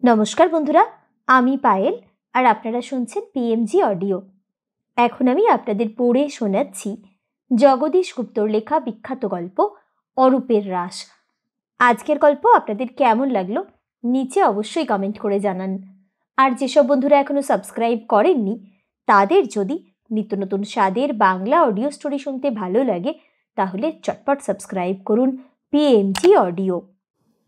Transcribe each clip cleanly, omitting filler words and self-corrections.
নমস্কার বন্ধুরা, আমি পায়েল আর আপনারা শুনছেন পিএমজি অডিও। এখন আমি আপনাদের পড়ে শোনাচ্ছি জগদীশ গুপ্তর লেখা বিখ্যাত গল্প অরূপের রাস। আজকের গল্প আপনাদের কেমন লাগলো নিচে অবশ্যই কমেন্ট করে জানান। আর যেসব বন্ধুরা এখনো সাবস্ক্রাইব করেননি তাদের যদি নিত্য নতুন স্বাদের বাংলা অডিও স্টোরি শুনতে ভালো লাগে তাহলে চটপট সাবস্ক্রাইব করুন পিএমজি অডিও।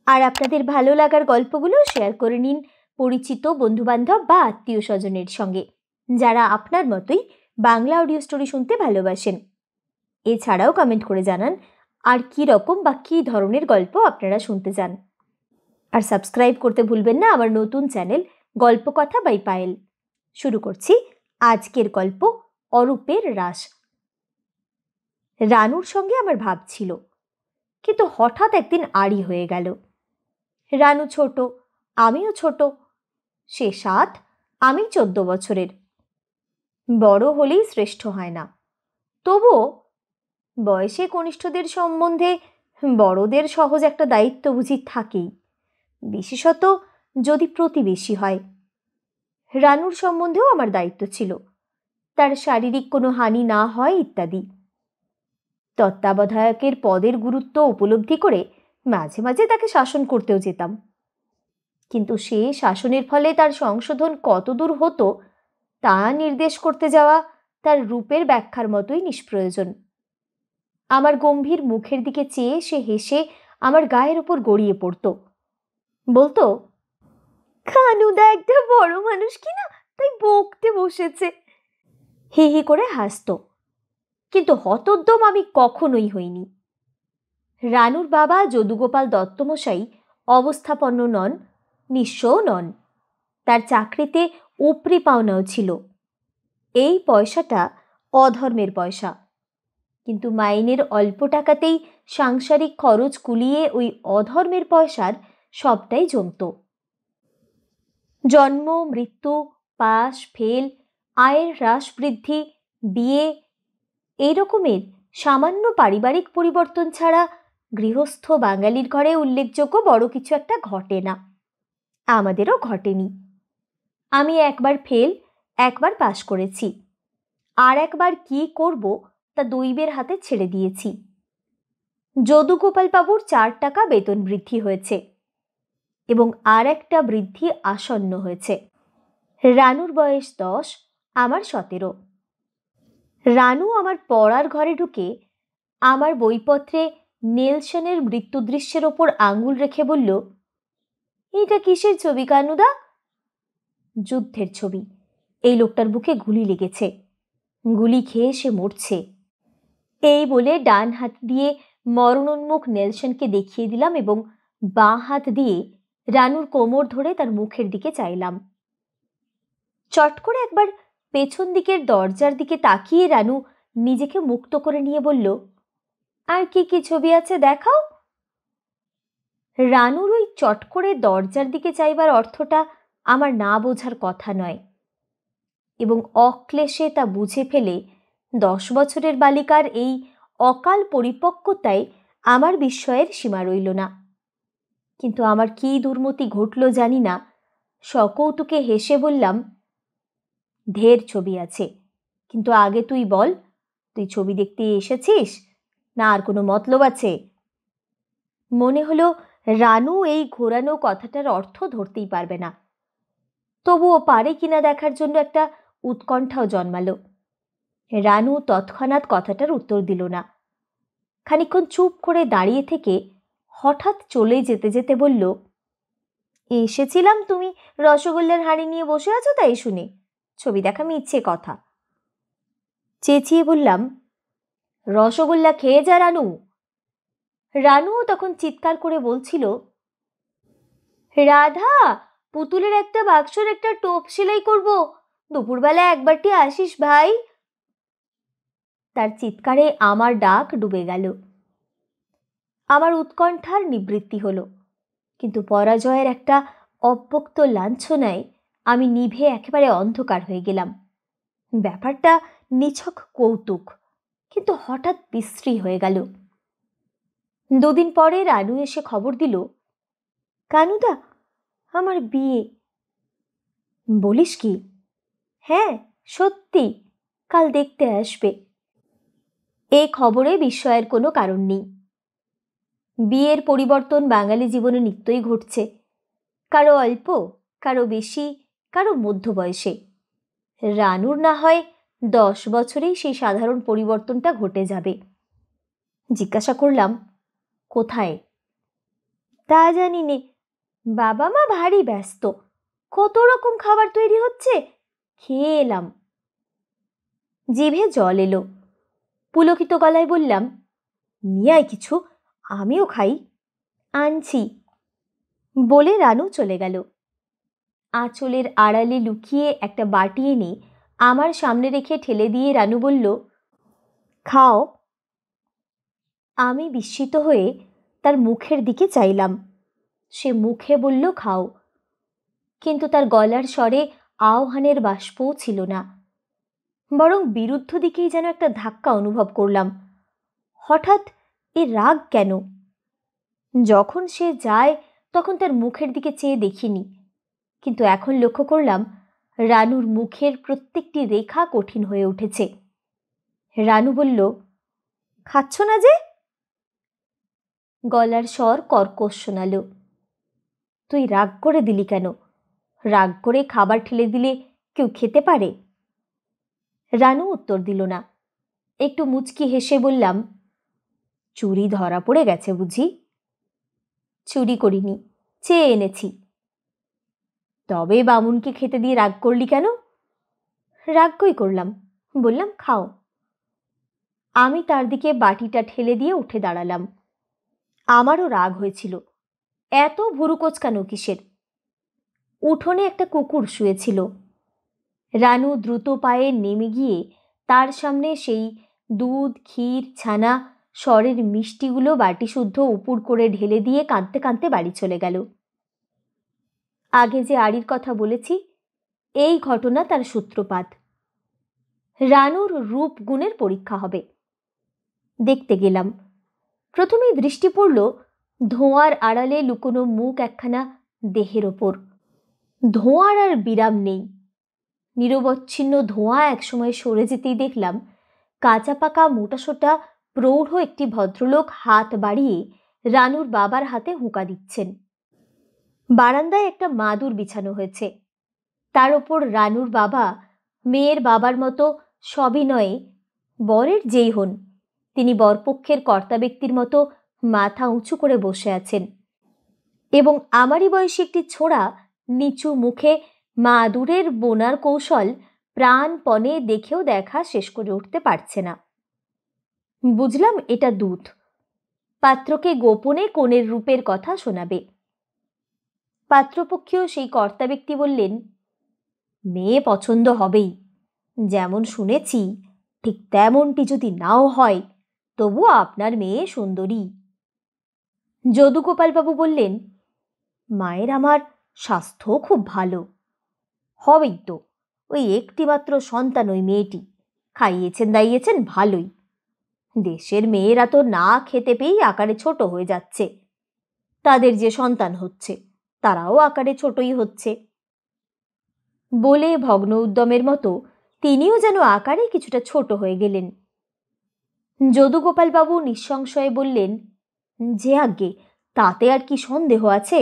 আর আপনাদের ভালো লাগার গল্পগুলো শেয়ার করে নিন পরিচিত বন্ধুবান্ধব বা আত্মীয় স্বজনের সঙ্গে যারা আপনার মতোই বাংলা অডিও স্টোরি শুনতে ভালোবাসেন। এছাড়াও কমেন্ট করে জানান আর কী রকম বা কী ধরনের গল্প আপনারা শুনতে চান। আর সাবস্ক্রাইব করতে ভুলবেন না আমার নতুন চ্যানেল গল্পকথা বাই পায়েল। শুরু করছি আজকের গল্প অরূপের রাস। রানুর সঙ্গে আমার ভাব ছিল, কিন্তু হঠাৎ একদিন আড়ি হয়ে গেল। রানু ছোট, আমিও ছোট। সে 7, আমি 14 বছরের। বড় হলেই শ্রেষ্ঠ হয় না, তবুও বয়সে কনিষ্ঠদের সম্বন্ধে বড়দের সহজ একটা দায়িত্ব বুঝি থাকেই, বিশেষত যদি প্রতিবেশী হয়। রানুর সম্বন্ধেও আমার দায়িত্ব ছিল, তার শারীরিক কোনো হানি না হয় ইত্যাদি। তত্ত্বাবধায়কের পদের গুরুত্ব উপলব্ধি করে মাঝে মাঝে তাকে শাসন করতেও যেতাম, কিন্তু সে শাসনের ফলে তার সংশোধন কতদূর হতো তা নির্দেশ করতে যাওয়া তার রূপের ব্যাখ্যার মতোই নিষ্প্রয়োজন। আমার গম্ভীর মুখের দিকে চেয়ে সে হেসে আমার গায়ের উপর গড়িয়ে পড়ত, বলতো, কানুদা একটা বড় মানুষ কিনা তাই বকতে বসেছে। হি হি করে হাসত, কিন্তু হতোদ্যম আমি কখনোই হইনি। রানুর বাবা যদুগোপাল দত্তমশাই অবস্থাপন্ন নন, নিঃস্বও নন। তার চাকরিতে উপরি পাওনাও ছিল। এই পয়সাটা অধর্মের পয়সা, কিন্তু মাইনের অল্প টাকাতেই সাংসারিক খরচ কুলিয়ে ওই অধর্মের পয়সার সবটাই জমত। জন্ম, মৃত্যু, পাস ফেল, আয়ের হ্রাস বৃদ্ধি, বিয়ে, এই রকমের সামান্য পারিবারিক পরিবর্তন ছাড়া গৃহস্থ বাঙালির ঘরে উল্লেখযোগ্য বড় কিছু একটা ঘটে না। আমাদেরও ঘটেনি। আমি একবার ফেল, একবার পাশ করেছি, আর একবার কি করব তা দৈবের হাতে ছেড়ে দিয়েছি। যদুগোপাল বাবুর 4 টাকা বেতন বৃদ্ধি হয়েছে এবং আর একটা বৃদ্ধি আসন্ন হয়েছে। রানুর বয়স 10, আমার 17। রানু আমার পড়ার ঘরে ঢুকে আমার বইপত্রে নেলসনের মৃত্যুদৃশ্যের ওপর আঙুল রেখে বলল, এটা কিসের ছবি কানুদা? যুদ্ধের ছবি। এই লোকটার বুকে গুলি লেগেছে, গুলি খেয়ে সে মরছে। এই বলে ডান হাত দিয়ে মরণোন্মুখ নেলসনকে দেখিয়ে দিলাম এবং বাঁ হাত দিয়ে রানুর কোমর ধরে তার মুখের দিকে চাইলাম। চট করে একবার পেছন দিকের দরজার দিকে তাকিয়ে রানু নিজেকে মুক্ত করে নিয়ে বলল, আর কি কি ছবি আছে দেখাও। রানুর ওই চট করে দরজার দিকে চাইবার অর্থটা আমার না বোঝার কথা নয়, এবং অক্লেশে তা বুঝে ফেলে 10 বছরের বালিকার এই অকাল পরিপক্কতায় আমার বিস্ময়ের সীমা রইল না। কিন্তু আমার কি দুর্মতি ঘটল জানি না, সকৌতুকে হেসে বললাম, ঢের ছবি আছে, কিন্তু আগে তুই বল, তুই ছবি দেখতে এসেছিস না আর কোনো মতলব আছে? মনে হলো রানু এই ঘোরানো কথাটার অর্থ ধরতেই পারবে না, তবুও পারে কিনা দেখার জন্য একটা উৎকণ্ঠাও জন্মালো। রানু তৎক্ষণাৎ কথাটার উত্তর দিল না। খানিকক্ষণ চুপ করে দাঁড়িয়ে থেকে হঠাৎ চলে যেতে যেতে বলল, এসেছিলাম তুমি রসগোল্লার হাঁড়ি নিয়ে বসে আছো তাই শুনে, ছবি দেখা মিথ্যে কথা। চেঁচিয়ে বললাম, রসগোল্লা খেয়ে যা রানু। রানুও তখন চিৎকার করে বলছিল, রাধা, পুতুলের একটা বাক্সর একটা টোপ সেলাই করব, দুপুরবেলা একবারটি আসিস ভাই। তার চিৎকারে আমার ডাক ডুবে গেল। আমার উৎকণ্ঠার নিবৃত্তি হলো, কিন্তু পরাজয়ের একটা অব্যক্ত লাঞ্ছনায় আমি নিভে একেবারে অন্ধকার হয়ে গেলাম। ব্যাপারটা নিছক কৌতুক, কিন্তু হঠাৎ বিশ্রী হয়ে গেল। 2 দিন পরে রানু এসে খবর দিল, কানুদা, আমার বিয়ে। বলিস কি? হ্যাঁ, সত্যি, কাল দেখতে আসবে। এই খবরে বিস্ময়ের কোনো কারণ নেই। বিয়ের পরিবর্তন বাঙালি জীবনে নিত্যই ঘটছে, কারো অল্প, কারো বেশি, কারো মধ্য বয়সে। রানুর না হয় 10 বছরেই সেই সাধারণ পরিবর্তনটা ঘটে যাবে। জিজ্ঞাসা করলাম, কোথায়? তা জানি নে, বাবা মা ভারী ব্যস্ত, কত রকম খাবার তৈরি হচ্ছে, খেয়ে এলাম। জিভে জল এলো। পুলকিত গলায় বললাম, নিয়ে আয় কিছু, আমিও খাই। আনছি। বলে রানু চলে গেল। আঁচলের আড়ালে লুকিয়ে একটা বাটি এনে আমার সামনে রেখে ঠেলে দিয়ে রানু বলল, খাও। আমি বিস্মিত হয়ে তার মুখের দিকে চাইলাম। সে মুখে বলল খাও, কিন্তু তার গলার স্বরে আহ্বানের বাষ্পও ছিল না, বরং বিরুদ্ধ দিকেই যেন একটা ধাক্কা অনুভব করলাম। হঠাৎ এ রাগ কেন? যখন সে যায় তখন তার মুখের দিকে চেয়ে দেখিনি, কিন্তু এখন লক্ষ্য করলাম রানুর মুখের প্রত্যেকটি রেখা কঠিন হয়ে উঠেছে। রানু বলল, খাচ্ছ না যে? গলার স্বর কর্কশ শোনালো। তুই রাগ করে দিলি কেন? রাগ করে খাবার ঠেলে দিলে কেউ খেতে পারে? রানু উত্তর দিল না। একটু মুচকি হেসে বললাম, চুরি ধরা পড়ে গেছে বুঝি? চুরি করিনি, চেয়ে এনেছি। তবে বামুনকে খেতে দিয়ে রাগ করলি কেন? রাগ কই করলাম, বললাম খাও। আমি তার দিকে বাটিটা ঠেলে দিয়ে উঠে দাঁড়ালাম। আমারও রাগ হয়েছিল, এত ভুরু কোচকানো কিসের? উঠোনে একটা কুকুর শুয়েছিল। রানু দ্রুত পায়ে নেমে গিয়ে তার সামনে সেই দুধ, ক্ষীর, ছানা, স্বরের মিষ্টিগুলো বাটি শুদ্ধ উপুড় করে ঢেলে দিয়ে কাঁদতে কাঁদতে বাড়ি চলে গেল। আগে যে আড়ির কথা বলেছি, এই ঘটনা তার সূত্রপাত। রানুর রূপ গুণের পরীক্ষা হবে। দেখতে গেলাম। প্রথমেই দৃষ্টি পড়ল ধোঁয়ার আড়ালে লুকোনো মুখ একখানা দেহের ওপর। ধোঁয়ার আর বিরাম নেই। নিরবচ্ছিন্ন ধোঁয়া একসময় সরে যেতেই দেখলাম কাঁচা পাকা মোটাসোটা প্রৌঢ় একটি ভদ্রলোক হাত বাড়িয়ে রানুর বাবার হাতে হুঁকা দিচ্ছেন। বারান্দায় একটা মাদুর বিছানো হয়েছে, তার ওপর রানুর বাবা মেয়ের বাবার মতো সবিনয়ে, বরের যেই হন তিনি বরপক্ষের কর্তা ব্যক্তির মতো মাথা উঁচু করে বসে আছেন, এবং আমারই বয়সী একটি ছোড়া নিচু মুখে মাদুরের বোনার কৌশল প্রাণপণে দেখেও দেখা শেষ করে উঠতে পারছে না। বুঝলাম এটা দূত, পাত্রকে গোপনে কনের রূপের কথা শোনাবে। পাত্রপক্ষীয় সেই কর্তা ব্যক্তি বললেন, মেয়ে পছন্দ হবেই, যেমন শুনেছি ঠিক তেমনটি যদি নাও হয় তবু আপনার মেয়ে সুন্দরী। যদুগোপালবাবু বললেন, মায়ের আমার স্বাস্থ্য খুব ভালো। হবেই তো, ওই একটিমাত্র সন্তান ওই মেয়েটি, খাইয়েছেন দাইয়েছেন ভালোই। দেশের মেয়েরা তো না খেতে পেয়েই আকারে ছোট হয়ে যাচ্ছে, তাদের যে সন্তান হচ্ছে তারাও আকারে ছোটই হচ্ছে। বলে ভগ্ন উদ্যমের মতো তিনিও যেন আকারে কিছুটা ছোট হয়ে গেলেন। যদুগোপালবাবু নিঃসংশয়ে বললেন, যে আজ্ঞে, তাতে আর কি সন্দেহ আছে?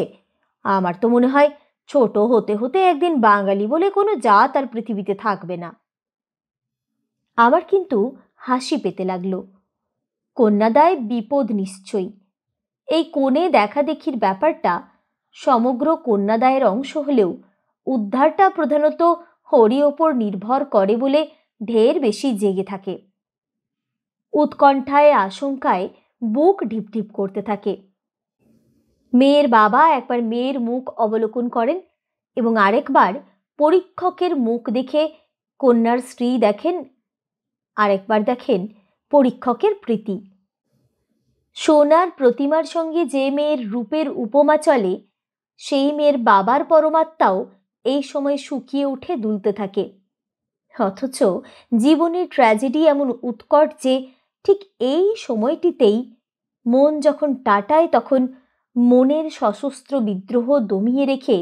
আমার তো মনে হয় ছোট হতে হতে একদিন বাঙালি বলে কোনো জাত আর পৃথিবীতে থাকবে না। আমার কিন্তু হাসি পেতে লাগলো। কন্যাদায় বিপদ নিশ্চয়ই। এই কোণে দেখা দেখির ব্যাপারটা সমগ্র কন্যাদায়ের অংশ হলেও উদ্ধারটা প্রধানত হরি ওপর নির্ভর করে বলে ঢের বেশি জেগে থাকে। উৎকণ্ঠায় আশঙ্কায় বুক ঢিপঢিপ করতে থাকে। মেয়ের বাবা একবার মেয়ের মুখ অবলোকন করেন এবং আরেকবার পরীক্ষকের মুখ দেখে কন্যার স্ত্রী দেখেন, আরেকবার দেখেন পরীক্ষকের প্রীতি। সোনার প্রতিমার সঙ্গে যে মেয়ের রূপের উপমা চলে, সেই মেয়ের বাবার পরমাত্মাও এই সময় শুকিয়ে উঠে দুলতে থাকে। অথচ জীবনের ট্র্যাজেডি এমন উৎকট যে ঠিক এই সময়টিতেই মন যখন টাটায় তখন মনের সশস্ত্র বিদ্রোহ দমিয়ে রেখে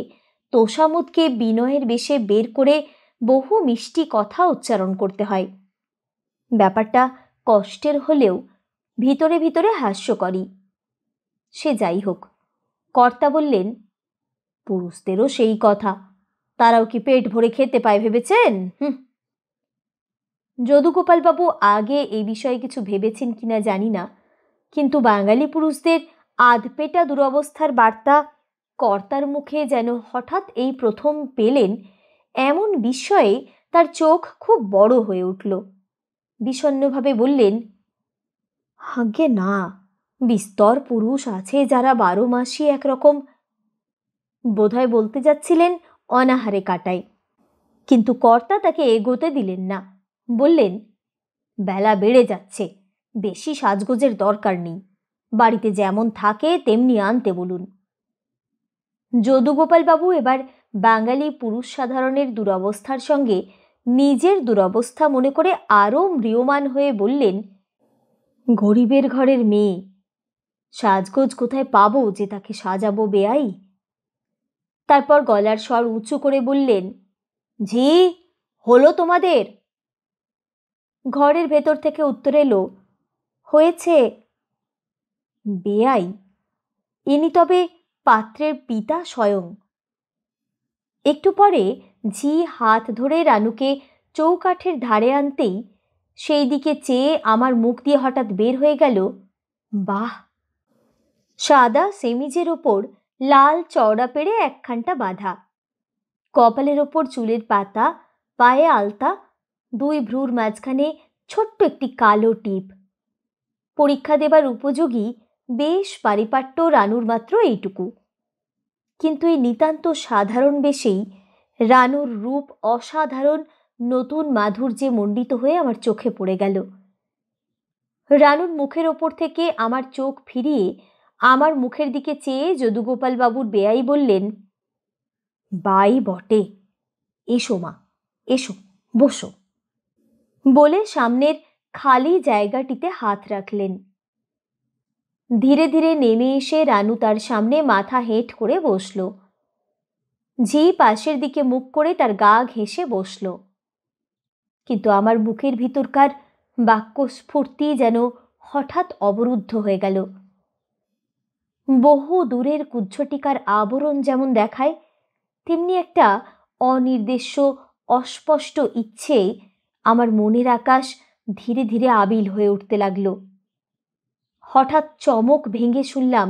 তোষামোদকে বিনয়ের বেশে বের করে বহু মিষ্টি কথা উচ্চারণ করতে হয়। ব্যাপারটা কষ্টের হলেও ভিতরে ভিতরে হাস্যকরই। সে যাই হোক, কর্তা বললেন, পুরুষদেরও সেই কথা, তারাও কি পেট ভরে খেতে পায় ভেবেছেন? যদুগোপালবাবু আগে এই বিষয়ে কিছু ভেবেছেন কিনা জানি না, কিন্তু বাঙালি পুরুষদের আধপেটা দুরবস্থার বার্তা কর্তার মুখে যেন হঠাৎ এই প্রথম পেলেন, এমন বিস্ময়ে তার চোখ খুব বড় হয়ে উঠল। বিষণ্ণভাবে বললেন, আজ্ঞে না, বিস্তর পুরুষ আছে যারা 12 মাসই একরকম। বোধহয় বলতে যাচ্ছিলেন অনাহারে কাটায়, কিন্তু কর্তা তাকে এগোতে দিলেন না। বললেন, বেলা বেড়ে যাচ্ছে, বেশি সাজগোজের দরকার নেই, বাড়িতে যেমন থাকে তেমনি আনতে বলুন। যদুগোপালবাবু এবার বাঙালি পুরুষ সাধারণের দুরবস্থার সঙ্গে নিজের দুরবস্থা মনে করে আরও ম্রিয়মাণ হয়ে বললেন, গরিবের ঘরের মেয়ে, সাজগোজ কোথায় পাবো যে তাকে সাজাবো বেয়াই? তারপর গলার স্বর উঁচু করে বললেন, ঝি, হলো তোমাদের? ঘরের ভেতর থেকে উত্তর এলো, হয়েছে। বেয়াই, ইনি তবে পাত্রের পিতা স্বয়ং। একটু পরে ঝি হাত ধরে রানুকে চৌকাঠের ধারে আনতেই সেই দিকে চেয়ে আমার মুখ দিয়ে হঠাৎ বের হয়ে গেল, বাহ! সাদা সেমিজের ওপর লাল চওড়া পেড়ে একখানটা বাঁধা, কপালের ওপর চুলের পাতা, পায়ে আলতা, 2 ভ্রুর মাঝখানে ছোট্ট একটি কালো টিপ। পরীক্ষা দেবার উপযোগী বেশ পারিপাট্য রানুর মাত্র এইটুকু, কিন্তু এই নিতান্ত সাধারণ বেশেই রানুর রূপ অসাধারণ নতুন মাধুর্যে মণ্ডিত হয়ে আমার চোখে পড়ে গেল। রানুর মুখের ওপর থেকে আমার চোখ ফিরিয়ে আমার মুখের দিকে চেয়ে যদুগোপালবাবুর বেয়াই বললেন, বাই বটে, এসো মা, এসো, বসো। বলে সামনের খালি জায়গাটিতে হাত রাখলেন। ধীরে ধীরে নেমে এসে রানু তার সামনে মাথা হেঁট করে বসল। ঝি পাশের দিকে মুখ করে তার গা ঘেঁষে বসল। কিন্তু আমার বুকের ভিতরকার বাক্যস্ফূর্তি যেন হঠাৎ অবরুদ্ধ হয়ে গেল। বহু দূরের কুজ্ঝটিকার আবরণ যেমন দেখায়, তেমনি একটা অনির্দেশ্য অস্পষ্ট ইচ্ছে আমার মনের আকাশ ধীরে ধীরে আবিল হয়ে উঠতে লাগল। হঠাৎ চমক ভেঙে শুনলাম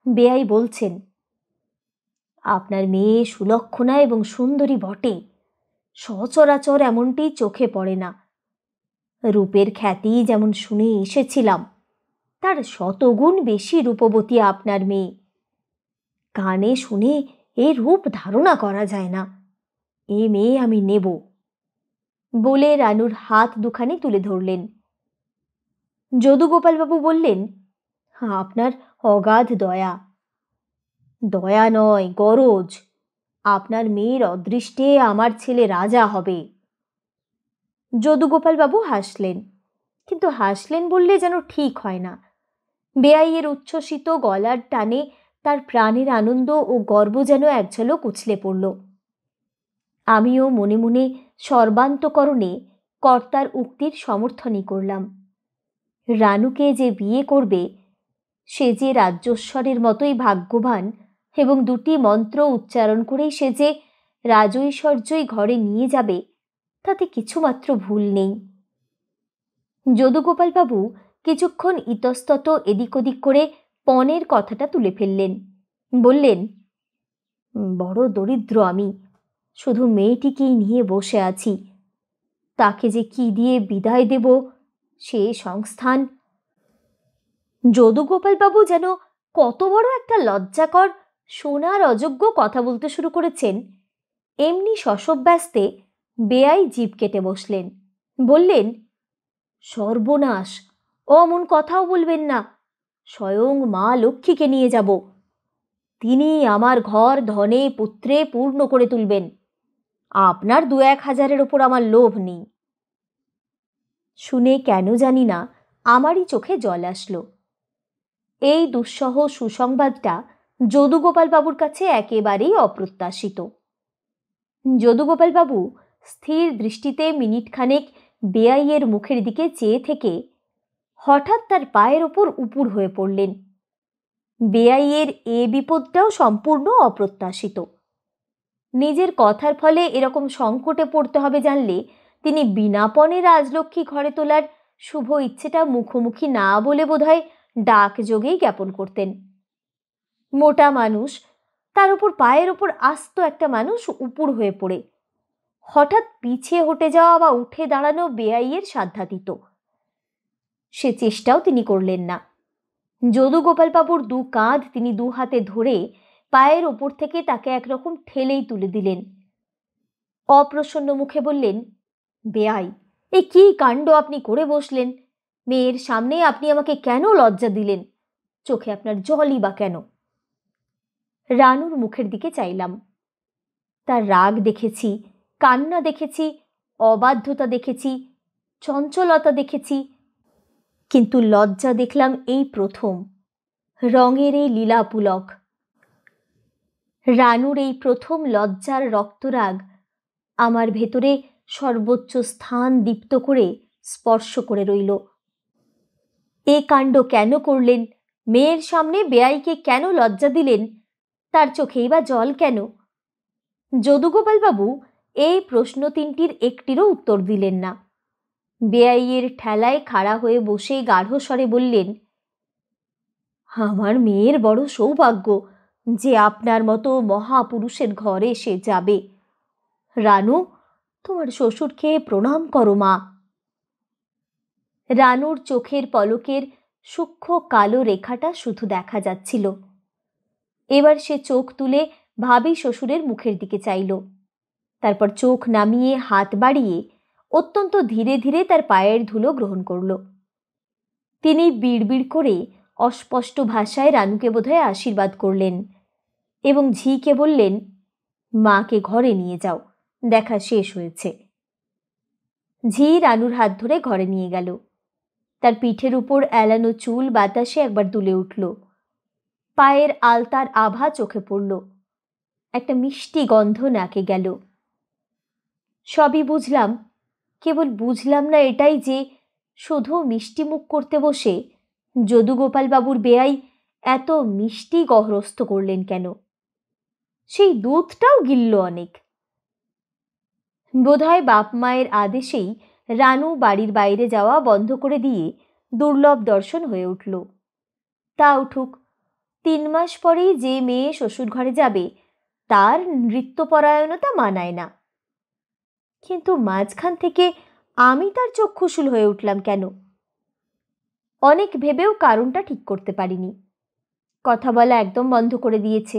বেয়াই বলছেন, আপনার মেয়ে সুলক্ষণা এবং সুন্দরী বটে, সচরাচর এমনটি চোখে পড়ে না। রূপের খ্যাতি যেমন শুনে এসেছিলাম, তার 100 গুণ বেশি রূপবতী আপনার মেয়ে। কানে শুনে এ রূপ ধারণা করা যায় না। এ মেয়ে আমি নেব। বলে রানুর হাত দুখানি তুলে ধরলেন। যদুগোপালবাবু বললেন, আপনার অগাধ দয়া। দয়া নয়, গরজ। আপনার মেয়ের অদৃষ্টে আমার ছেলে রাজা হবে। যদুগোপালবাবু হাসলেন, কিন্তু হাসলেন বললে যেন ঠিক হয় না। বেয়াইয়ের উচ্ছ্বসিত গলার টানে তার প্রাণের আনন্দ ও গর্ব যেন এক ঝলক উছলে পড়ল। আমিও মনে মনে সর্বান্তকরণে কর্তার উক্তির সমর্থনই করলাম। রানুকে যে বিয়ে করবে সে যে রাজ্যস্বরের মতোই ভাগ্যবান, এবং 2টি মন্ত্র উচ্চারণ করেই সে যে রাজৈশ্বর্যই ঘরে নিয়ে যাবে, তাতে কিছুমাত্র ভুল নেই। যদুগোপালবাবু কিছুক্ষণ ইতস্তত এদিক ওদিক করে পণের কথাটা তুলে ফেললেন। বললেন, বড় দরিদ্র আমি, শুধু মেয়েটিকেই নিয়ে বসে আছি। তাকে যে কি দিয়ে বিদায় দেব সে সংস্থান। যদুগোপালবাবু যেন কত বড় একটা লজ্জাকর শোনার অযোগ্য কথা বলতে শুরু করেছেন, এমনি শশব্যস্তে বেয়াই জিভ কেটে বসলেন। বললেন, সর্বনাশ, অমন কথাও বলবেন না। স্বয়ং মা লক্ষ্মীকে নিয়ে যাব, তিনি আমার ঘর ধনে পুত্রে পূর্ণ করে তুলবেন। আপনার 2-1 হাজারের ওপর আমার লোভ নেই। শুনে কেন জানি না আমারই চোখে জল আসলো। এই দুঃসহ সুসংবাদটা যদুগোপালবাবুর কাছে একেবারেই অপ্রত্যাশিত। যদুগোপালবাবু স্থির দৃষ্টিতে মিনিট খানেক বেআইয়ের মুখের দিকে চেয়ে থেকে হঠাৎ তার পায়ের ওপর উপুর হয়ে পড়লেন। বেআইয়ের এ বিপদটাও সম্পূর্ণ অপ্রত্যাশিত। নিজের কথার ফলে এরকম সংকটে পড়তে হবে জানলে তিনি বিনাপনে রাজলক্ষ্মী ঘরে তোলার শুভ ইচ্ছেটা মুখোমুখি না বলে বোধহয় ডাকযোগেই জ্ঞাপন করতেন। মোটা মানুষ, তার উপর পায়ের ওপর আস্ত একটা মানুষ উপুর হয়ে পড়ে হঠাৎ পিছিয়ে হটে যাওয়া বা উঠে দাঁড়ানো বেআইয়ের সাধ্যাতীত। সে চেষ্টাও তিনি করলেন না। যদুগোপালবাবুর দু কাঁধ তিনি দু হাতে ধরে পায়ের ওপর থেকে তাকে একরকম ঠেলেই তুলে দিলেন। অপ্রসন্ন মুখে বললেন, বেআই, এ কি কাণ্ড আপনি করে বসলেন? মেয়ের সামনে আপনি আমাকে কেন লজ্জা দিলেন? চোখে আপনার জলই বা কেন? রানুর মুখের দিকে চাইলাম। তার রাগ দেখেছি, কান্না দেখেছি, অবাধ্যতা দেখেছি, চঞ্চলতা দেখেছি, কিন্তু লজ্জা দেখলাম এই প্রথম। রঙের এই লীলা পুলক, রানুর এই প্রথম লজ্জার রক্তরাগ আমার ভেতরে সর্বোচ্চ স্থান দীপ্ত করে স্পর্শ করে রইল। এ কাণ্ড কেন করলেন? মেয়ের সামনে বেআইকে কেন লজ্জা দিলেন? তার চোখেই বা জল কেন? যদুগোপালবাবু এই প্রশ্ন তিনটির একটিরও উত্তর দিলেন না। বেআইয়ের ঠেলায় খাড়া হয়ে বসে গাঢ় স্বরে বললেন, আমার মেয়ের বড় সৌভাগ্য যে আপনার মতো মহাপুরুষের ঘরে সে যাবে। রানু, তোমার শ্বশুরকে প্রণাম করো মা। রানুর চোখের পলকের সূক্ষ্ম কালো রেখাটা শুধু দেখা যাচ্ছিল। এবার সে চোখ তুলে ভাবী শ্বশুরের মুখের দিকে চাইল। তারপর চোখ নামিয়ে হাত বাড়িয়ে অত্যন্ত ধীরে ধীরে তার পায়ের ধুলো গ্রহণ করল। তিনি বিড়বিড় করে অস্পষ্ট ভাষায় রানুকে বোধহয় আশীর্বাদ করলেন এবং ঝিকে বললেন, মাকে ঘরে নিয়ে যাও, দেখা শেষ হয়েছে। ঝি রানুর হাত ধরে ঘরে নিয়ে গেল। তার পিঠের উপর এলানো চুল বাতাসে একবার দুলে উঠল। পায়ের আলতার আভা চোখে পড়ল। একটা মিষ্টি গন্ধ নাকে গেল। সবই বুঝলাম, কেবল বুঝলাম না এটাই যে শুধু মিষ্টি মুখ করতে বসে যদুগোপালবাবুর বেআই এত মিষ্টি গহ্রস্থ করলেন কেন? সেই দুধটাও গিলল অনেক। বোধহয় বাপ মায়ের আদেশেই রানু বাড়ির বাইরে যাওয়া বন্ধ করে দিয়ে দুর্লভ দর্শন হয়ে উঠল। তা উঠুক, 3 মাস পরেই যে মেয়ে শ্বশুর ঘরে যাবে তার নৃত্যপরায়ণতা মানায় না। কিন্তু মাঝখান থেকে আমি তার চক্ষুশূল হয়ে উঠলাম কেন? অনেক ভেবেও কারণটা ঠিক করতে পারিনি। কথা বলা একদম বন্ধ করে দিয়েছে।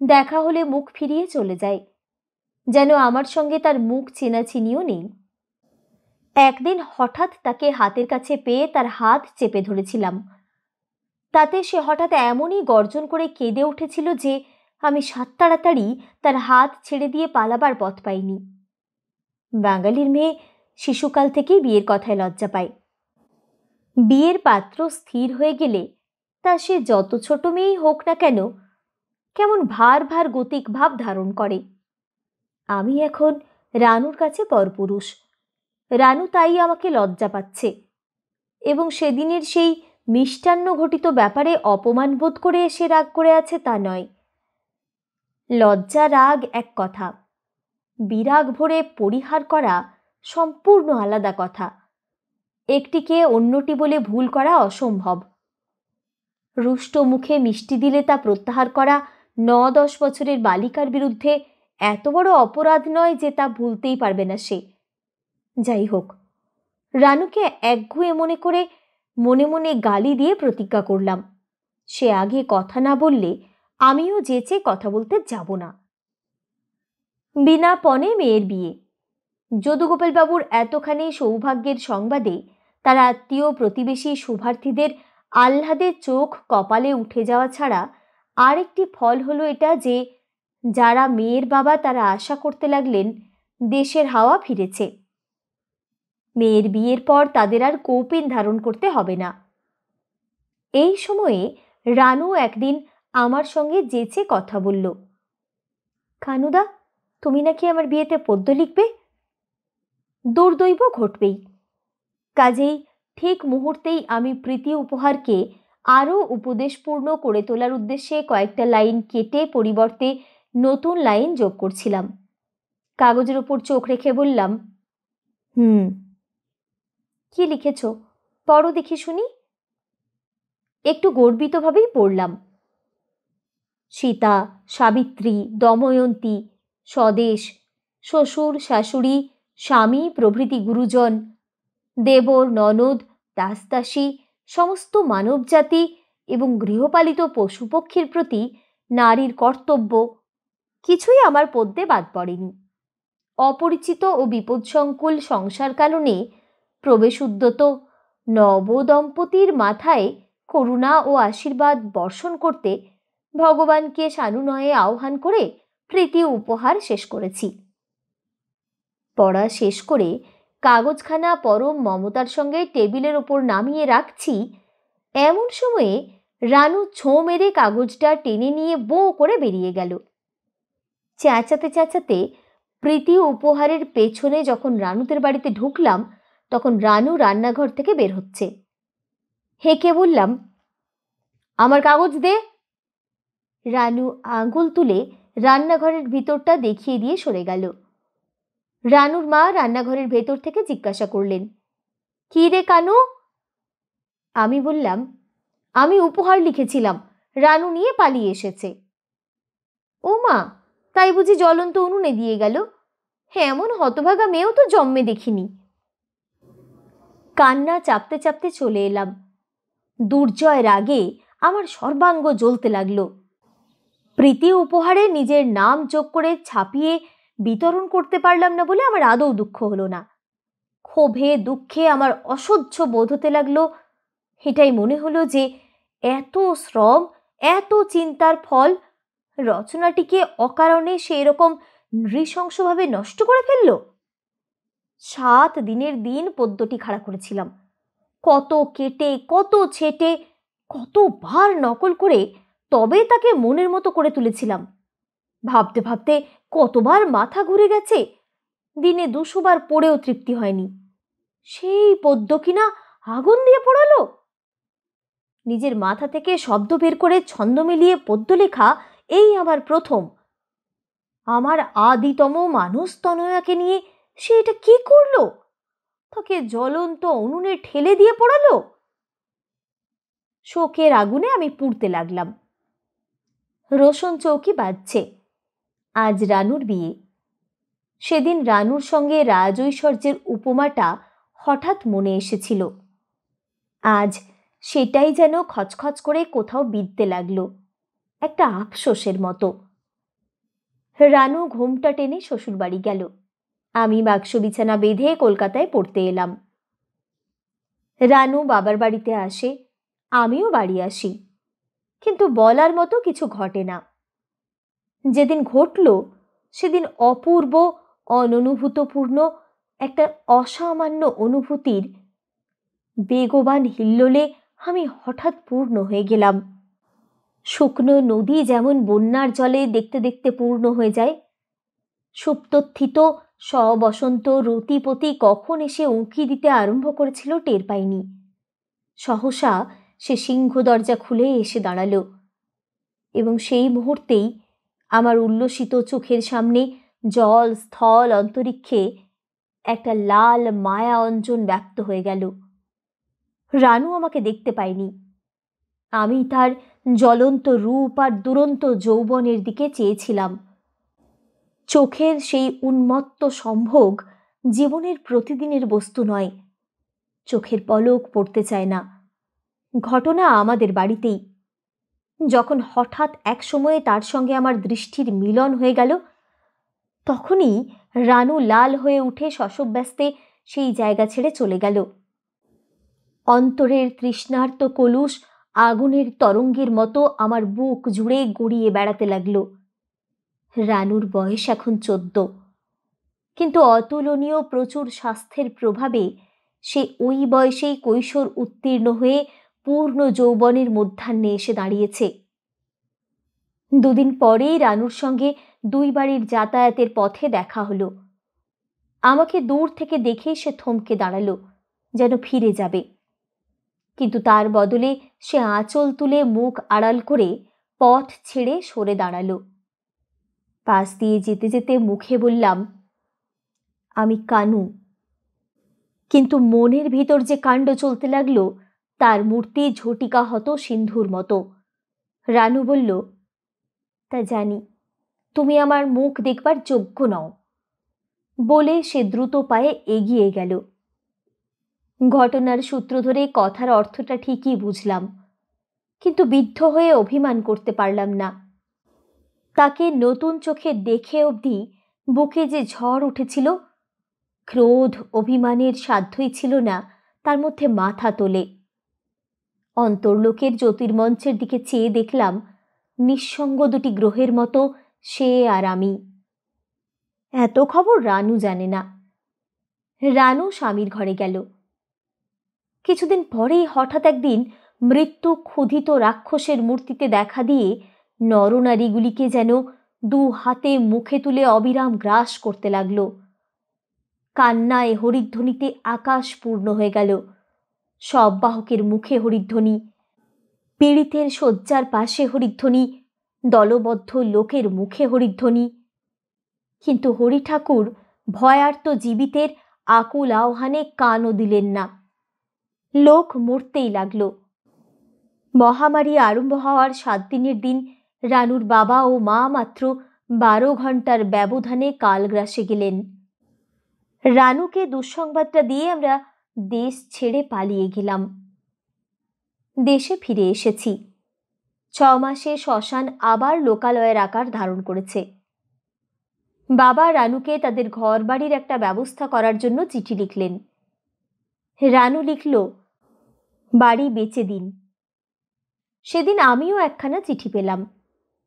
দেখা হলে মুখ ফিরিয়ে চলে যায়, যেন আমার সঙ্গে তার মুখ চেনাচিনিও নেই। একদিন হঠাৎ তাকে হাতের কাছে পেয়ে তার হাত চেপে ধরেছিলাম। তাতে সে হঠাৎ এমনই গর্জন করে কেঁদে উঠেছিল যে আমি সাত তাড়াতাড়ি তার হাত ছেড়ে দিয়ে পালাবার পথ পাইনি। বাঙালির মেয়ে শিশুকাল থেকেই বিয়ের কথায় লজ্জা পায়। বিয়ের পাত্র স্থির হয়ে গেলে তা সে যত ছোট মেয়েই হোক না কেন কেমন ভার ভার গতিক ভাব ধারণ করে। আমি এখন রানুর কাছে পরপুরুষ। রানু তাই আমাকে লজ্জা পাচ্ছে এবং সেদিনের সেই মিষ্টান্ন ঘটিত ব্যাপারে অপমান বোধ করে এসে রাগ করে আছে তা নয়। লজ্জা রাগ এক কথা, বিরাগ ভরে পরিহার করা সম্পূর্ণ আলাদা কথা। একটিকে অন্যটি বলে ভুল করা অসম্ভব। রুষ্ট মুখে মিষ্টি দিলে তা প্রত্যাহার করা 9-10 বছরের বালিকার বিরুদ্ধে এত বড় অপরাধ নয় যে তা ভুলতেই পারবে না সে। যাই হোক, রানুকে একগুঁয়ে মনে করে মনে মনে গালি দিয়ে প্রতিজ্ঞা করলাম, সে আগে কথা না বললে আমিও যেচে কথা বলতে যাব না। বিনা পণে মেয়ের বিয়ে। যদুগোপালবাবুর এতখানি সৌভাগ্যের সংবাদে তার আত্মীয় প্রতিবেশী শুভার্থীদের আহ্লাদে চোখ কপালে উঠে যাওয়া ছাড়া আরেকটি ফল হলো এটা যে যারা মেয়ের বাবা তারা আশা করতে লাগলেন দেশের হাওয়া ফিরেছে। মেয়ের বিয়ের পর তাদের আর কৌপিন ধারণ করতে হবে না। এই সময়ে রানু একদিন আমার সঙ্গে যেচে কথা বলল, কানুদা, তুমি নাকি আমার বিয়েতে পদ্য লিখবে। দুর্দৈব ঘটবেই। কাজেই ঠিক মুহূর্তেই আমি প্রীতি উপহারকে আরও উপদেশপূর্ণ করে তোলার উদ্দেশ্যে কয়েকটা লাইন কেটে পরিবর্তে নতুন লাইন যোগ করছিলাম। কাগজের ওপর চোখ রেখে বললাম, কি লিখেছ? পড়ো দেখি শুনি। একটু গর্বিতভাবেই পড়লাম। সীতা, সাবিত্রী, দময়ন্তী, স্বদেশ, শ্বশুর শাশুড়ি, স্বামী প্রভৃতি গুরুজন, দেবর ননদ, দাসদাসী, সমস্ত মানবজাতি এবং গৃহপালিত পশুপক্ষীর প্রতি নারীর কর্তব্য কিছুই আমার পদ্যে বাদ পড়েনি। অপরিচিত ও বিপদসংকুল সংসার কারণে প্রবেশোদ্যত নবদম্পতির মাথায় করুণা ও আশীর্বাদ বর্ষণ করতে ভগবানকে সানুনয়ে আহ্বান করে প্রীতি উপহার শেষ করেছি। পড়া শেষ করে কাগজখানা পরম মমতার সঙ্গে টেবিলের ওপর নামিয়ে রাখছি, এমন সময়ে রানু ছোঁ মেরে কাগজটা টেনে নিয়ে বো করে বেরিয়ে গেল। চেঁচাতে চেঁচাতে প্রীতি উপহারের পেছনে যখন রানুদের বাড়িতে ঢুকলাম, তখন রানু রান্নাঘর থেকে বের হচ্ছে। হেঁকে বললাম, আমার কাগজ দে। রানু আঙুল তুলে রান্নাঘরের ভিতরটা দেখিয়ে দিয়ে সরে গেল। রানুর মা রান্নাঘরের ভেতর থেকে জিজ্ঞাসা করলেন, কি রে কানু? আমি বললাম, আমি উপহার লিখেছিলাম, রানু নিয়ে পালিয়ে এসেছে। ও মা, তাই বুঝি জ্বলন্ত উনুনে দিয়ে গেল? এমন হতভাগা মেয়েও তো জন্মে দেখিনি। কান্না চাপতে চাপতে চলে এলাম। দুর্জয় রাগে আমার সর্বাঙ্গ জ্বলতে লাগলো। প্রীতি উপহারে নিজের নাম যোগ করে ছাপিয়ে বিতরণ করতে পারলাম না বলে আমার আদৌ দুঃখ হলো না। ক্ষোভে দুঃখে আমার অসহ্য বোধ হতে লাগলো। এটাই মনে হলো যে এত শ্রম, এত চিন্তার ফল রচনাটিকে অকারণে সে এরকম নৃশংসভাবে নষ্ট করে ফেলল। 7 দিনের দিন পদ্যটি খাড়া করেছিলাম। কত কেটে, কত ছেটে, কতবার নকল করে তবে তাকে মনের মতো করে তুলেছিলাম। ভাবতে ভাবতে কতবার মাথা ঘুরে গেছে। দিনে 200 বার পড়েও তৃপ্তি হয়নি। সেই পদ্য কিনা আগুন দিয়ে পোড়ালো। নিজের মাথা থেকে শব্দ বের করে ছন্দ মিলিয়ে পদ্য লেখা এই আমার প্রথম। আমার আদিতম মানুষ তনয়াকে নিয়ে সে এটা কি করলো? তাকে জ্বলন্ত উনুনে ঠেলে দিয়ে পোড়ালো। শোকের আগুনে আমি পুড়তে লাগলাম। রোশন চৌকি বাজছে। আজ রানুর বিয়ে। সেদিন রানুর সঙ্গে রাজৈশ্বর্যের উপমাটা হঠাৎ মনে এসেছিল। আজ সেটাই যেন খচখচ করে কোথাও বিঁধতে লাগলো, একটা আফসোসের মতো। রানু ঘোমটা টেনে শ্বশুরবাড়ি গেল। আমি বাক্স বিছানা বেঁধে কলকাতায় পড়তে এলাম। রানু বাবার বাড়িতে আসে, আমিও বাড়ি আসি, কিন্তু বলার মতো কিছু ঘটে না। যেদিন ঘটল সেদিন অপূর্ব, অননুভূতপূর্ণ একটা অসামান্য অনুভূতির বেগবান হিল্লোলে আমি হঠাৎ পূর্ণ হয়ে গেলাম। শুকনো নদী যেমন বন্যার জলে দেখতে দেখতে পূর্ণ হয়ে যায়, সুপ্তথিত সবসন্ত রতিপতি কখন এসে উঁকি দিতে আরম্ভ করেছিল টের পাইনি। সহসা সে সিংহ দরজা খুলে এসে দাঁড়ালো এবং সেই মুহূর্তেই আমার উল্লসিত চোখের সামনে জল স্থল অন্তরিক্ষে একটা লাল মায়া অঞ্জন ব্যক্ত হয়ে গেল। রানু আমাকে দেখতে পায়নি। আমি তার জ্বলন্ত রূপ আর দুরন্ত যৌবনের দিকে চেয়েছিলাম। চোখের সেই উন্মত্ত সম্ভোগ জীবনের প্রতিদিনের বস্তু নয়। চোখের পলক পড়তে চায় না। ঘটনা আমাদের বাড়িতেই। যখন হঠাৎ এক সময়ে তার সঙ্গে আমার দৃষ্টির মিলন হয়ে গেল, তখনই রানু লাল হয়ে উঠে শশব্যস্তে সেই জায়গা ছেড়ে চলে গেল। অন্তরের তৃষ্ণার্ত কলুষ আগুনের তরঙ্গের মতো আমার বুক জুড়ে গড়িয়ে বেড়াতে লাগলো। রানুর বয়স এখন 14, কিন্তু অতুলনীয় প্রচুর স্বাস্থ্যের প্রভাবে সে ওই বয়সেই কৈশোর উত্তীর্ণ হয়ে পূর্ণ যৌবনের মধ্যাহ্নে এসে দাঁড়িয়েছে। 2 দিন পরেই রানুর সঙ্গে দুই বাড়ির যাতায়াতের পথে দেখা হলো। আমাকে দূর থেকে দেখেই সে থমকে দাঁড়ালো, যেন ফিরে যাবে। কিন্তু তার বদলে সে আঁচল তুলে মুখ আড়াল করে পথ ছেড়ে সরে দাঁড়ালো। পাশ দিয়ে যেতে যেতে মুখে বললাম, আমি কানু। কিন্তু মনের ভিতর যে কাণ্ড চলতে লাগলো তার মূর্তি ঝটিকা হতো সিন্ধুর মতো। রানু বলল, তা জানি, তুমি আমার মুখ দেখবার যোগ্য নও। বলে সে দ্রুত পায়ে এগিয়ে গেল। ঘটনার সূত্র ধরে কথার অর্থটা ঠিকই বুঝলাম, কিন্তু বিদ্ধ হয়ে অভিমান করতে পারলাম না। তাকে নতুন চোখে দেখে অবধি বুকে যে ঝড় উঠেছিল, ক্রোধ অভিমানের সাধ্যই ছিল না তার মধ্যে মাথা তোলে। অন্তর্লোকের জ্যোতির্মঞ্চের দিকে চেয়ে দেখলাম নিঃসঙ্গ দুটি গ্রহের মতো সে আর আমি। এত খবর রানু জানে না। রানু স্বামীর ঘরে গেল। কিছুদিন পরেই হঠাৎ একদিন মৃত্যু ক্ষুধিত রাক্ষসের মূর্তিতে দেখা দিয়ে নরনারীগুলিকে যেন দু হাতে মুখে তুলে অবিরাম গ্রাস করতে লাগলো। কান্নায় হরিধ্বনিতে আকাশ পূর্ণ হয়ে গেল। সব বাহকের মুখে হরিধ্বনি, পীড়িতের শয্যার পাশে হরিধ্বনি, দলবদ্ধ লোকের মুখে হরিধ্বনি। কিন্তু হরি ঠাকুর ভয়ার্ত জীবিতের আকুল আহ্বানে কানও দিলেন না। লোক মরতেই লাগল। মহামারী আরম্ভ হওয়ার 7 দিনের দিন রানুর বাবা ও মা মাত্র 12 ঘন্টার ব্যবধানে কালগ্রাসে গেলেন। রানুকে দুঃসংবাদটা দিয়ে আমরা দেশ ছেড়ে পালিয়ে গেলাম। দেশে ফিরে এসেছি। 6 মাসে শ্মশান আবার লোকালয়ের আকার ধারণ করেছে। বাবা রানুকে তাদের ঘর বাড়ির একটা ব্যবস্থা করার জন্য চিঠি লিখলেন। রানু লিখল, বাড়ি বেচে দিন। সেদিন আমিও একখানা চিঠি পেলাম।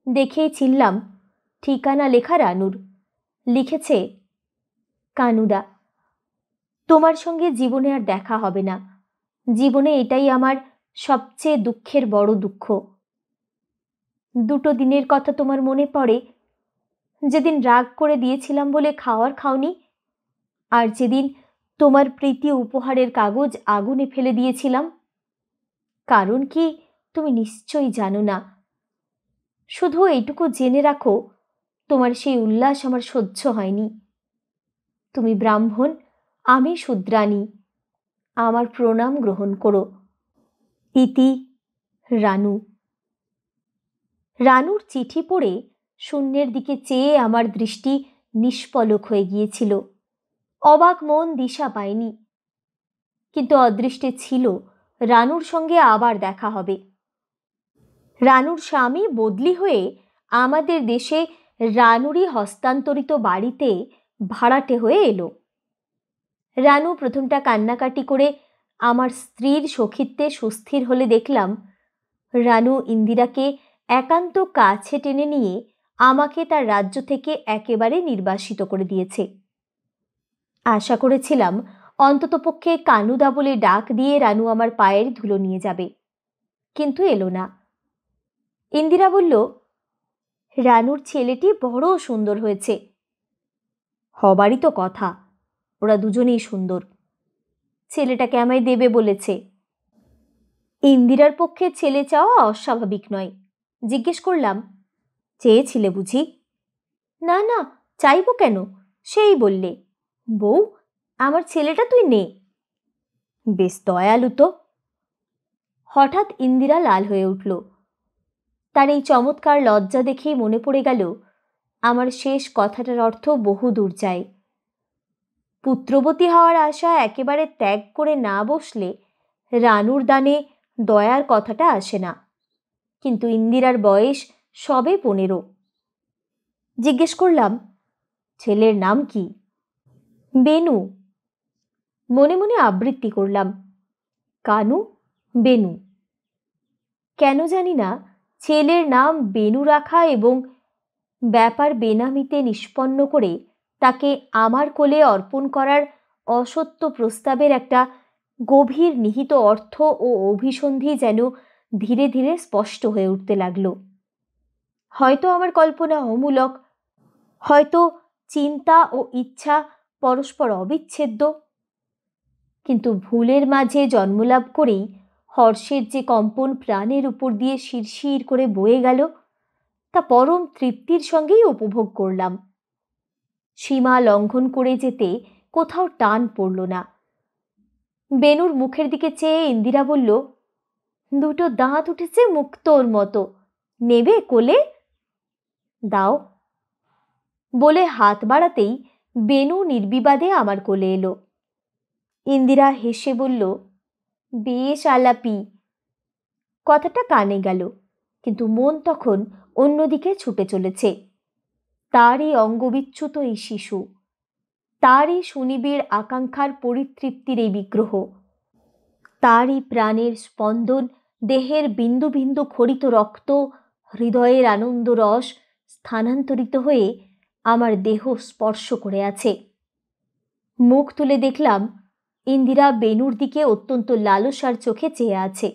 দেখেই চিনলাম ঠিকানা লেখা রানুর। লিখেছে, কানুদা, তোমার সঙ্গে জীবনে আর দেখা হবে না। জীবনে এটাই আমার সবচেয়ে দুঃখের বড় দুঃখ। 2 দিনের কথা তোমার মনে পড়ে? যেদিন রাগ করে দিয়েছিলাম বলে খাওয়ার খাওনি, আর যেদিন তোমার প্রীতি উপহারের কাগজ আগুনে ফেলে দিয়েছিলাম। কারণ কি তুমি নিশ্চয়ই জানো না। শুধু এইটুকু জেনে রাখো, তোমার সেই উল্লাস আমার সহ্য হয়নি। তুমি ব্রাহ্মণ, আমি শূদ্রাণী। আমার প্রণাম গ্রহণ করো। ইতি রানু। রানুর চিঠি পড়ে শূন্যের দিকে চেয়ে আমার দৃষ্টি নিষ্পলক হয়ে গিয়েছিল। অবাক মন দিশা পায়নি। কিন্তু অদৃষ্টে ছিল রানুর সঙ্গে আবার দেখা হবে। রানুর স্বামী বদলি হয়ে আমাদের দেশে রানুরই হস্তান্তরিত বাড়িতে ভাড়াটে হয়ে এলো। রানু প্রথমটা কান্নাকাটি করে আমার স্ত্রীর সখিত্বে সুস্থির হলে দেখলাম রানু ইন্দিরাকে একান্ত কাছে টেনে নিয়ে আমাকে তার রাজ্য থেকে একেবারে নির্বাসিত করে দিয়েছে। আশা করেছিলাম অন্ততপক্ষে কানুদা বলে ডাক দিয়ে রানু আমার পায়ের ধুলো নিয়ে যাবে, কিন্তু এলো না। ইন্দিরা বলল, রানুর ছেলেটি বড় সুন্দর হয়েছে। হবারই তো কথা, ওরা দুজনেই সুন্দর। ছেলেটাকে আমায় দেবে বলেছে। ইন্দিরার পক্ষে ছেলে চাওয়া অস্বাভাবিক নয়। জিজ্ঞেস করলাম, চেয়েছিলে বুঝি? না না, চাইব কেন? সেই বললে, বউ, আমার ছেলেটা তুই নে। বেশ দয়ালু তো। হঠাৎ ইন্দিরা লাল হয়ে উঠল। তার এই চমৎকার লজ্জা দেখেই মনে পড়ে গেল আমার শেষ কথাটার অর্থ বহু দূর যায়। পুত্রবতী হওয়ার আশা একেবারে ত্যাগ করে না বসলে রানুর দানে দয়ার কথাটা আসে না। কিন্তু ইন্দিরার বয়স সবে 15। জিজ্ঞেস করলাম, ছেলের নাম কি? বেনু। মনে মনে আবৃত্তি করলাম, কানু বেনু। কেন জানি না ছেলের নাম বেনু রাখা এবং ব্যাপার বেনামিতে নিষ্পন্ন করে তাকে আমার কোলে অর্পণ করার অসত্য প্রস্তাবের একটা গভীর নিহিত অর্থ ও অভিসন্ধি যেন ধীরে ধীরে স্পষ্ট হয়ে উঠতে লাগল। হয়তো আমার কল্পনা অমূলক, হয়তো চিন্তা ও ইচ্ছা পরস্পর অবিচ্ছেদ্য, কিন্তু ভুলের মাঝে জন্মলাভ করেই হর্ষের যে কম্পন প্রাণের উপর দিয়ে শিরশির করে বয়ে গেল, তা পরম তৃপ্তির সঙ্গেই উপভোগ করলাম। সীমা লঙ্ঘন করে যেতে কোথাও টান পড়ল না। বেনুর মুখের দিকে চেয়ে ইন্দিরা বলল, দুটো দাঁত উঠেছে মুক্তোর মতো, নেবে কোলে? দাও। বলে হাত বাড়াতেই বেনু নির্বিবাদে আমার কোলে এলো। ইন্দিরা হেসে বলল, বেশ আলাপি। কথাটা কানে গেল, কিন্তু মন তখন অন্যদিকে ছুটে চলেছে। তারই অঙ্গবিচ্যুত এই শিশু, তারই সুনিবিড় আকাঙ্ক্ষার পরিতৃপ্তির এই বিগ্রহ, তারই প্রাণের স্পন্দন, দেহের বিন্দু বিন্দু খরিত রক্ত, হৃদয়ের আনন্দ রস স্থানান্তরিত হয়ে আমার দেহ স্পর্শ করে আছে। মুখ তুলে দেখলাম ইন্দিরা বেনুর দিকে অত্যন্ত লালসার চোখে চেয়ে আছে।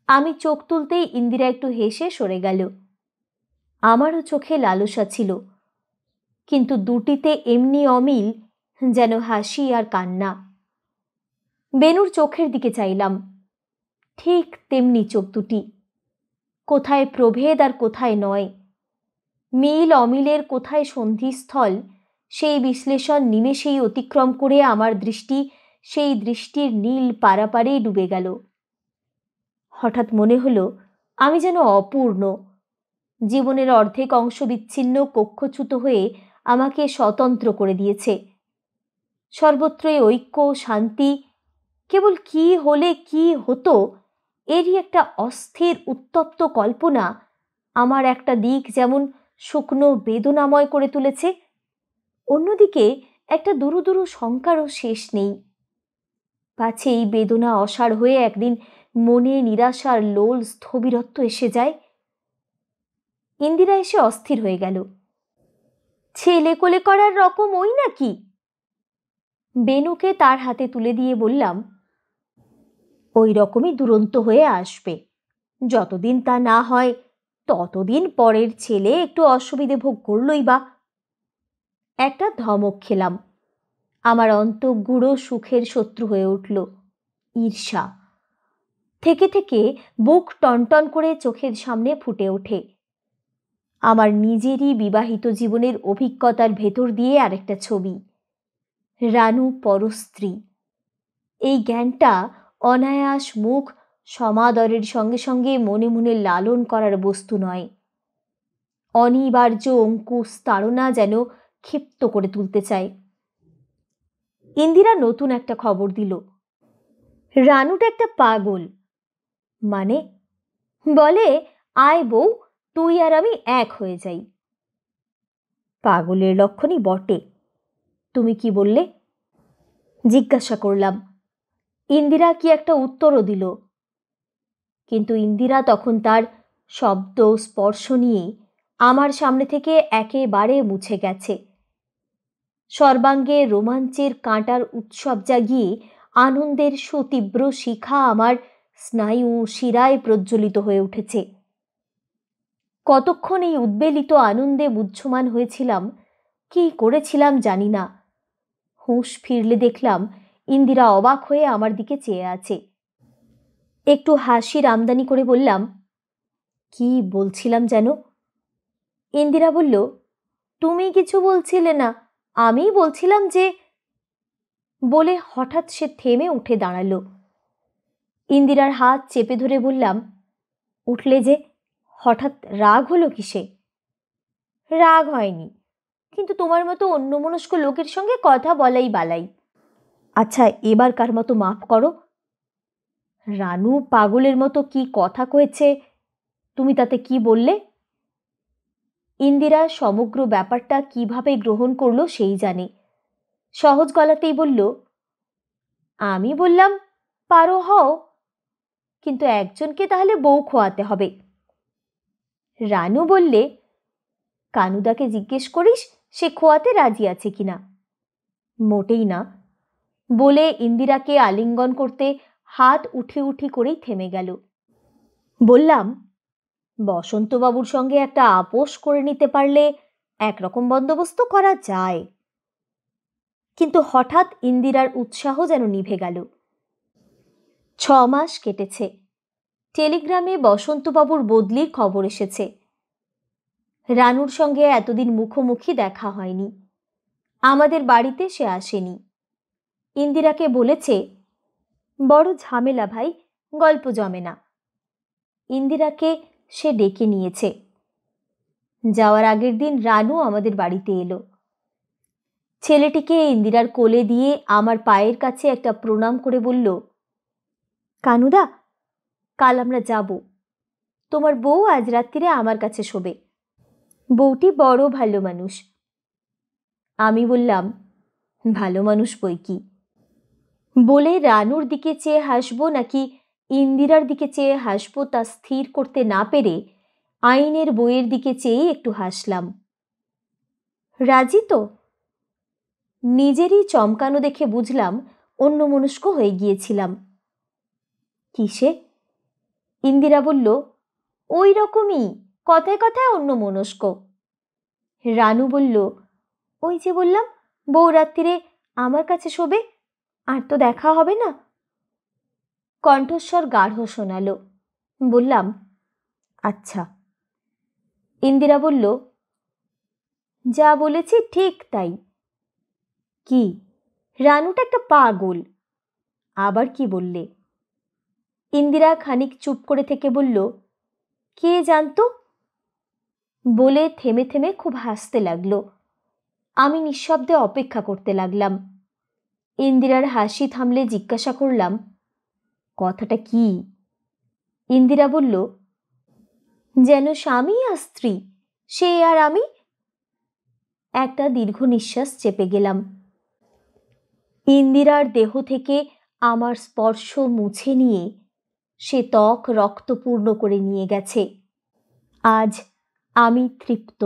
আমি চোখ তুলতেই ইন্দিরা একটু হেসে সরে গেল। আমারও চোখে লালসা ছিল, কিন্তু দুটিতে এমনি অমিল যেন হাসি আর কান্না। বেনুর চোখের দিকে চাইলাম, ঠিক তেমনি চোখ দুটি, কোথায় প্রভেদ আর কোথায় নয়, মিল অমিলের কোথায় সন্ধিস্থল, সেই বিশ্লেষণ নিমেষেই অতিক্রম করে আমার দৃষ্টি সেই দৃষ্টির নীল পারাপারেই ডুবে গেল। হঠাৎ মনে হলো আমি যেন অপূর্ণ, জীবনের অর্ধেক অংশ বিচ্ছিন্ন কক্ষচ্যুত হয়ে আমাকে স্বতন্ত্র করে দিয়েছে। সর্বত্রই ঐক্য, শান্তি, কেবল কি হলে কি হতো এরই একটা অস্থির উত্তপ্ত কল্পনা আমার একটা দিক যেমন শুকনো বেদনাময় করে তুলেছে, অন্যদিকে একটা দুরু দুরু শঙ্কারও শেষ নেই। পাছে এই বেদনা অসাড় হয়ে একদিন মনে নিরাশার লোল স্থবিরত্ব এসে যায়। ইন্দিরা এসে অস্থির হয়ে গেল। ছেলে কোলে করার রকম ওই নাকি? বেনুকে তার হাতে তুলে দিয়ে বললাম, ওই রকমই দুরন্ত হয়ে আসবে। যতদিন তা না হয় ততদিন পরের ছেলে একটু অসুবিধে ভোগ করলই বা। একটা ধমক খেলাম। আমার অন্তঃগুড়ো সুখের শত্রু হয়ে উঠল ঈর্ষা। থেকে থেকে বুক টনটন করে চোখের সামনে ফুটে ওঠে আমার নিজেরই বিবাহিত জীবনের অভিজ্ঞতার ভেতর দিয়ে আরেকটা ছবি, রানু পরস্ত্রী। এই জ্ঞানটা অনায়াস মুখ সমাদরের সঙ্গে সঙ্গে মনে মনে লালন করার বস্তু নয়, অনিবার্য অঙ্কুশ তাড়না যেন ক্ষিপ্ত করে তুলতে চায়। ইন্দিরা নতুন একটা খবর দিল, রানুটা একটা পাগল। মানে? বলে, আয় বউ, তুই আর আমি এক হয়ে যাই। পাগলের লক্ষণই বটে। তুমি কি বললে? জিজ্ঞাসা করলাম। ইন্দিরা কি একটা উত্তরও দিল, কিন্তু ইন্দিরা তখন তার শব্দ স্পর্শ নিয়ে আমার সামনে থেকে একেবারে মুছে গেছে। সর্বাঙ্গে রোমাঞ্চের কাঁটার উৎসব জাগিয়ে আনন্দের সুতীব্র শিখা আমার স্নায়ু শিরায় প্রজ্বলিত হয়ে উঠেছে। কতক্ষণ এই উদ্বেলিত আনন্দে মুহ্যমান হয়েছিলাম, কি করেছিলাম জানি না। হুঁশ ফিরলে দেখলাম ইন্দিরা অবাক হয়ে আমার দিকে চেয়ে আছে। একটু হাসির আমদানি করে বললাম, কি বলছিলাম যেন? ইন্দিরা বলল, তুমি কিছু বলছিলে না, আমি বলছিলাম যে। বলে হঠাৎ সে থেমে উঠে দাঁড়ালো। ইন্দিরার হাত চেপে ধরে বললাম, উঠলে যে, হঠাৎ রাগ হলো কিসে? রাগ হয়নি, কিন্তু তোমার মতো অন্যমনস্ক লোকের সঙ্গে কথা বলাই বালাই। আচ্ছা, এবারকার মতো মাফ করো। রানু পাগলের মতো কি কথা কয়েছে, তুমি তাতে কি বললে? ইন্দিরা সমগ্র ব্যাপারটা কিভাবে গ্রহণ করলো সেই জানে। সহজ গলাতেই বলল, আমি বললাম, পারো হও, কিন্তু একজনকে তাহলে বউ খোয়াতে হবে। রানু বললে, কানুদাকে জিজ্ঞেস করিস সে খোয়াতে রাজি আছে কিনা। মোটেই না। বলে ইন্দিরাকে আলিঙ্গন করতে হাত উঠি উঠি করেই থেমে গেল। বললাম, বসন্তবাবুর সঙ্গে একটা আপোষ করে নিতে পারলে একরকম বন্দোবস্ত করা যায়। কিন্তু হঠাৎ ইন্দিরার উৎসাহ যেন নিভে গেল। 6 মাস কেটেছে। টেলিগ্রামে বসন্তবাবুর বদলির খবর এসেছে। রানুর সঙ্গে এতদিন মুখোমুখি দেখা হয়নি। আমাদের বাড়িতে সে আসেনি। ইন্দিরাকে বলেছে, বড় ঝামেলা ভাই, গল্প জমে না। ইন্দিরাকে সে ডেকে নিয়েছে। যাওয়ার আগের দিন রানু আমাদের বাড়িতে এলো। ছেলেটিকে ইন্দিরার কোলে দিয়ে আমার পায়ের কাছে একটা প্রণাম করে বলল, কানুদা, কাল আমরা যাব। তোমার বউ আজ রাত্রিরে আমার কাছে শোবে। বউটি বড় ভালো মানুষ। আমি বললাম, ভালো মানুষ বই কি। বলে রানুর দিকে চেয়ে হাসবো নাকি ইন্দিরার দিকে চেয়ে হাসবো তা স্থির করতে না পেরে আইনের বইয়ের দিকে চেয়েই একটু হাসলাম। রাজি তো? নিজেরই চমকানো দেখে বুঝলাম অন্যমনস্ক হয়ে গিয়েছিলাম। কিসে? ইন্দিরা বলল, ওই রকমই, কথায় কথায় অন্যমনস্ক। রানু বলল, ওই যে বললাম বউ রাত্রিরে আমার কাছে শোবে, আর তো দেখা হবে না। কণ্ঠস্বর গাঢ় শোনালো। বললাম, আচ্ছা। ইন্দিরা বলল, যা বলেছি ঠিক তাই। কি? রানুটা একটা পাগল। আবার কি বললে? ইন্দিরা খানিক চুপ করে থেকে বলল, কে জানতো? বলে থেমে থেমে খুব হাসতে লাগলো। আমি নিঃশব্দে অপেক্ষা করতে লাগলাম। ইন্দিরার হাসি থামলে জিজ্ঞাসা করলাম, কথাটা কি? ইন্দিরা বলল, যেন স্বামী আর স্ত্রী, সে আর আমি। একটা দীর্ঘ নিঃশ্বাস চেপে গেলাম। ইন্দিরার দেহ থেকে আমার স্পর্শ মুছে নিয়ে সে ত্বক রক্তপূর্ণ করে নিয়ে গেছে। আজ আমি তৃপ্ত।